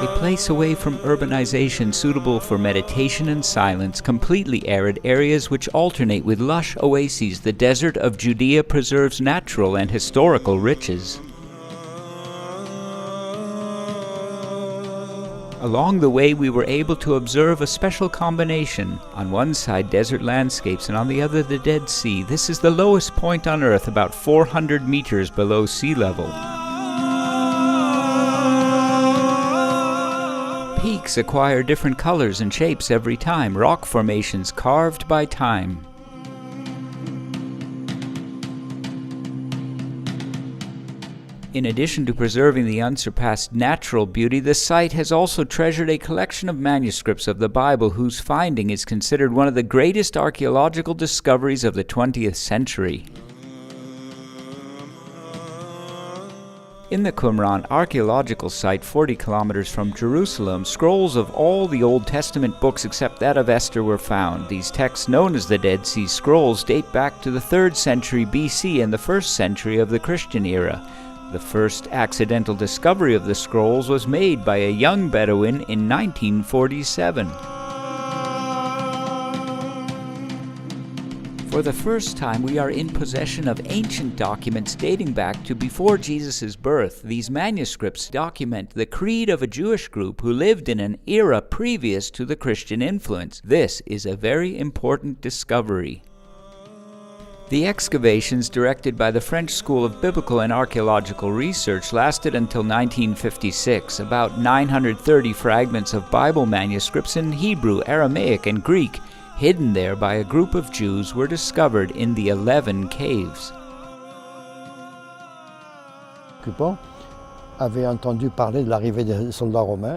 A place away from urbanization, suitable for meditation and silence, completely arid areas which alternate with lush oases. The desert of Judea preserves natural and historical riches. Along the way, we were able to observe a special combination. On one side, desert landscapes, and on the other, the Dead Sea. This is the lowest point on Earth, about 400 meters below sea level. Peaks acquire different colors and shapes every time, rock formations carved by time. In addition to preserving the unsurpassed natural beauty, the site has also treasured a collection of manuscripts of the Bible whose finding is considered one of the greatest archaeological discoveries of the 20th century. In the Qumran archaeological site 40 kilometers from Jerusalem, scrolls of all the Old Testament books except that of Esther were found. These texts, known as the Dead Sea Scrolls, date back to the 3rd century BC and the 1st century of the Christian era. The first accidental discovery of the scrolls was made by a young Bedouin in 1947. For the first time, we are in possession of ancient documents dating back to before Jesus' birth. These manuscripts document the creed of a Jewish group who lived in an era previous to the Christian influence. This is a very important discovery. The excavations, directed by the French School of Biblical and Archaeological Research, lasted until 1956. About 930 fragments of Bible manuscripts in Hebrew, Aramaic, and Greek, hidden there by a group of Jews, were discovered in the 11 caves.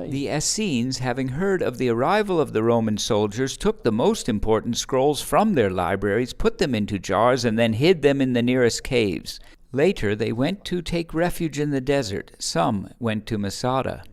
The Essenes, having heard of the arrival of the Roman soldiers, took the most important scrolls from their libraries, put them into jars, and then hid them in the nearest caves. Later, they went to take refuge in the desert. Some went to Masada.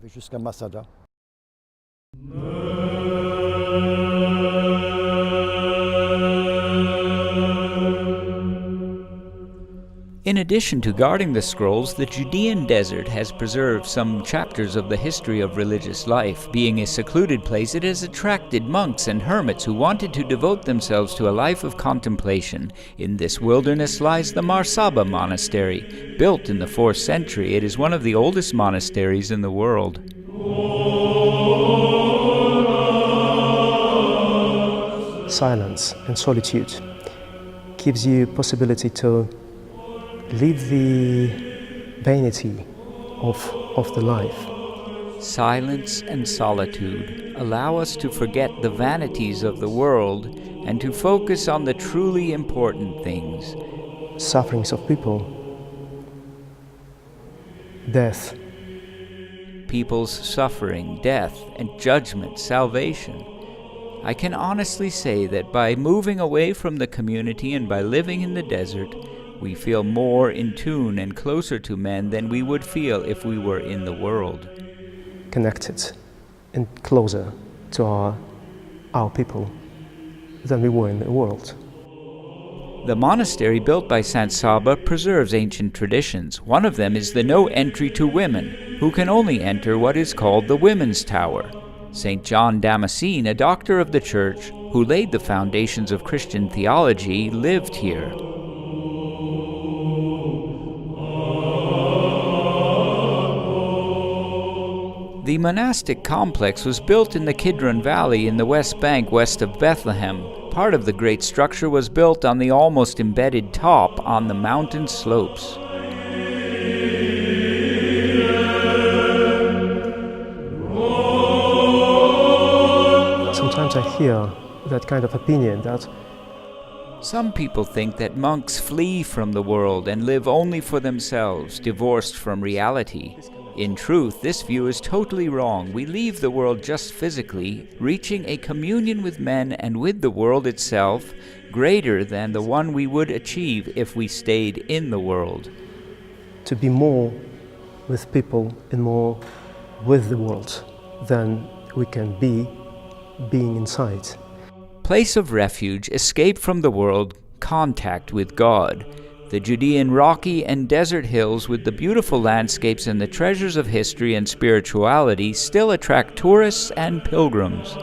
In addition to guarding the scrolls, the Judean desert has preserved some chapters of the history of religious life. Being a secluded place, it has attracted monks and hermits who wanted to devote themselves to a life of contemplation. In this wilderness lies the Saba Monastery. Built in the 4th century, it is one of the oldest monasteries in the world. Silence and solitude gives you possibility to leave the vanity of the life. Silence and solitude allow us to forget the vanities of the world and to focus on the truly important things. Sufferings of people, death. People's suffering, death, and judgment, salvation. I can honestly say that by moving away from the community and by living in the desert, we feel more in tune and closer to men than we would feel if we were in the world. Connected and closer to our people than we were in the world. The monastery built by Saint Saba preserves ancient traditions. One of them is the no entry to women, who can only enter what is called the Women's Tower. St. John Damascene, a doctor of the Church, who laid the foundations of Christian theology, lived here. The Monastic Complex was built in the Kidron Valley in the West Bank west of Bethlehem. Part of the great structure was built on the almost embedded top on the mountain slopes. Sometimes I hear that kind of opinion that some people think that monks flee from the world and live only for themselves, divorced from reality. In truth, this view is totally wrong. We leave the world just physically, reaching a communion with men and with the world itself, greater than the one we would achieve if we stayed in the world. To be more with people and more with the world than we can be being inside. Place of refuge, escape from the world, contact with God. The Judean rocky and desert hills with the beautiful landscapes and the treasures of history and spirituality still attract tourists and pilgrims.